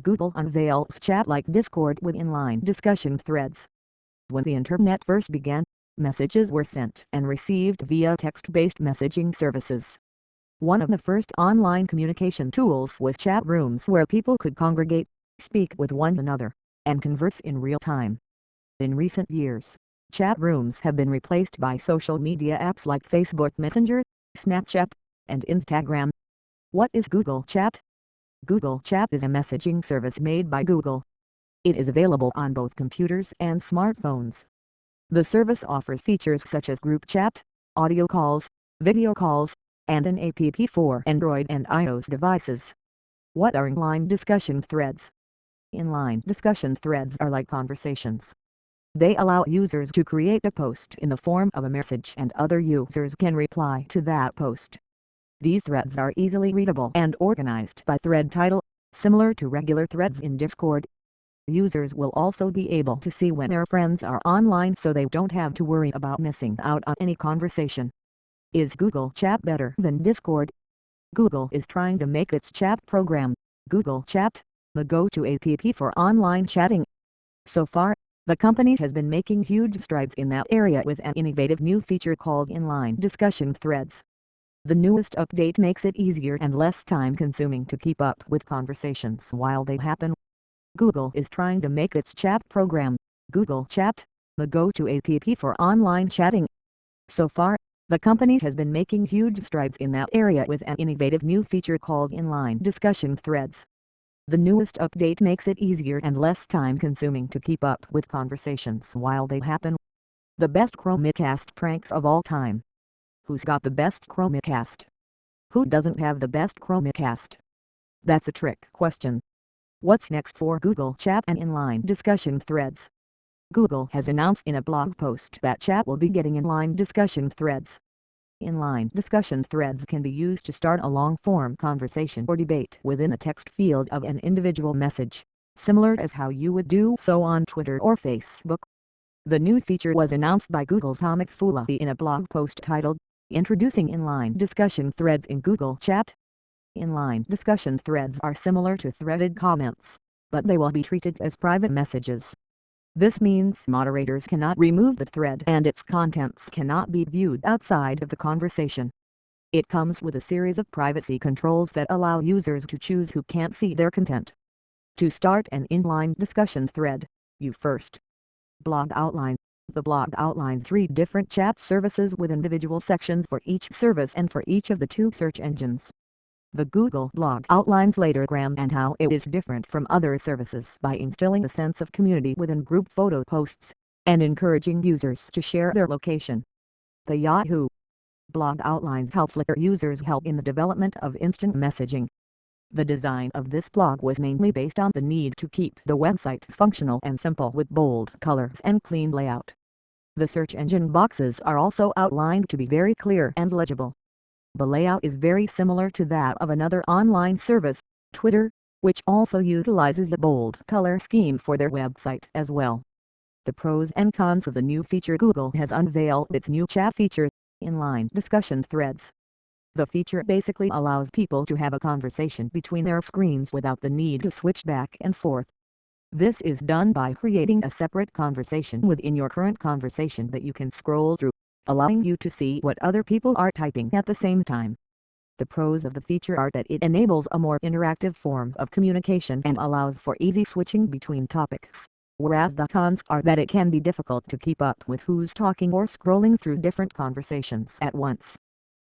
Google unveils chat like Discord with inline discussion threads. When the internet first began, messages were sent and received via text-based messaging services. One of the first online communication tools was chat rooms where people could congregate, speak with one another, and converse in real time. In recent years, chat rooms have been replaced by social media apps like Facebook Messenger, Snapchat, and Instagram. What is Google Chat? Google Chat is a messaging service made by Google. It is available on both computers and smartphones. The service offers features such as group chat, audio calls, video calls, and an app for Android and iOS devices. What are inline discussion threads? Inline discussion threads are like conversations. They allow users to create a post in the form of a message and other users can reply to that post. These threads are easily readable and organized by thread title, similar to regular threads in Discord. Users will also be able to see when their friends are online so they don't have to worry about missing out on any conversation. Is Google Chat better than Discord? Google is trying to make its chat program, Google Chat, the go-to app for online chatting. So far, the company has been making huge strides in that area with an innovative new feature called inline discussion threads. The newest update makes it easier and less time-consuming to keep up with conversations while they happen. Google is trying to make its chat program, Google Chat, the go-to app for online chatting. So far, the company has been making huge strides in that area with an innovative new feature called inline discussion threads. The newest update makes it easier and less time-consuming to keep up with conversations while they happen. The best Chromecast pranks of all time. Who's got the best Chromecast? Who doesn't have the best Chromecast? That's a trick question. What's next for Google Chat and inline discussion threads? Google has announced in a blog post that chat will be getting inline discussion threads. Inline discussion threads can be used to start a long-form conversation or debate within the text field of an individual message, similar as how you would do so on Twitter or Facebook. The new feature was announced by Google's Tom McFooley in a blog post titled, Introducing Inline Discussion Threads in Google Chat. Inline discussion threads are similar to threaded comments, but they will be treated as private messages. This means moderators cannot remove the thread and its contents cannot be viewed outside of the conversation. It comes with a series of privacy controls that allow users to choose who can't see their content. To start an inline discussion thread, you first blog outline. The blog outlines 3 different chat services with individual sections for each service and for each of the 2 search engines. The Google blog outlines Telegram and how it is different from other services by instilling a sense of community within group photo posts, and encouraging users to share their location. The Yahoo blog outlines how Flickr users help in the development of instant messaging. The design of this blog was mainly based on the need to keep the website functional and simple with bold colors and clean layout. The search engine boxes are also outlined to be very clear and legible. The layout is very similar to that of another online service, Twitter, which also utilizes a bold color scheme for their website as well. The pros and cons of the new feature. Google has unveiled its new chat feature, inline discussion threads. The feature basically allows people to have a conversation between their screens without the need to switch back and forth. This is done by creating a separate conversation within your current conversation that you can scroll through, allowing you to see what other people are typing at the same time. The pros of the feature are that it enables a more interactive form of communication and allows for easy switching between topics, whereas the cons are that it can be difficult to keep up with who's talking or scrolling through different conversations at once.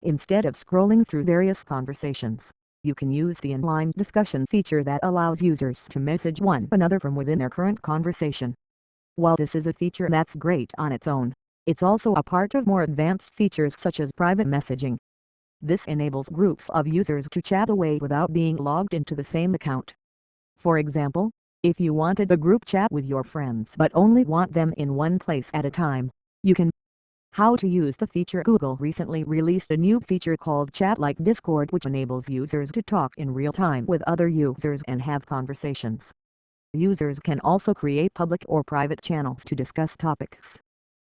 Instead of scrolling through various conversations, you can use the inline discussion feature that allows users to message one another from within their current conversation. While this is a feature that's great on its own, it's also a part of more advanced features such as private messaging. This enables groups of users to chat away without being logged into the same account. For example, if you wanted a group chat with your friends but only want them in one place at a time, you can. How to use the feature. Google recently released a new feature called Chat like Discord, which enables users to talk in real time with other users and have conversations. Users can also create public or private channels to discuss topics.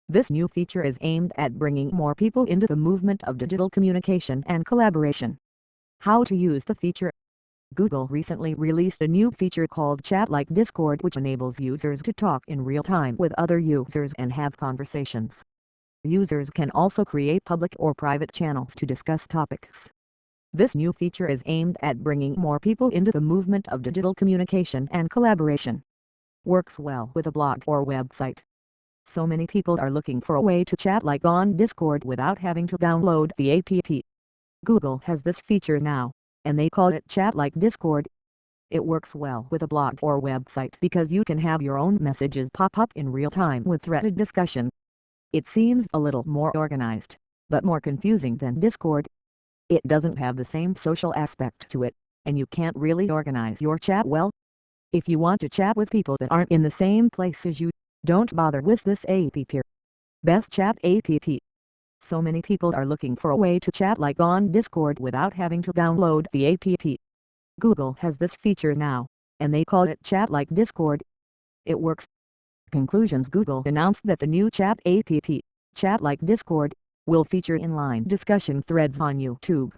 This new feature is aimed at bringing more people into the movement of digital communication and collaboration. How to use the feature. Google recently released a new feature called Chat like Discord, which enables users to talk in real time with other users and have conversations. Users can also create public or private channels to discuss topics. This new feature is aimed at bringing more people into the movement of digital communication and collaboration. Works well with a blog or website. So many people are looking for a way to chat like on Discord without having to download the app. Google has this feature now, and they call it Chat like Discord. It works well with a blog or website because you can have your own messages pop up in real time with threaded discussion. It seems a little more organized, but more confusing than Discord. It doesn't have the same social aspect to it, and you can't really organize your chat well. If you want to chat with people that aren't in the same place as you, don't bother with this app. Best Chat app. So many people are looking for a way to chat like on Discord without having to download the app. Google has this feature now, and they call it Chat like Discord. It works. Conclusions: Google announced that the new chat app, Chat like Discord, will feature inline discussion threads on YouTube.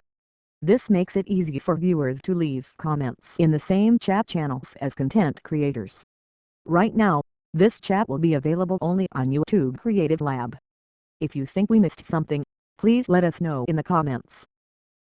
This makes it easy for viewers to leave comments in the same chat channels as content creators. Right now, this chat will be available only on YouTube Creative Lab. If you think we missed something, please let us know in the comments.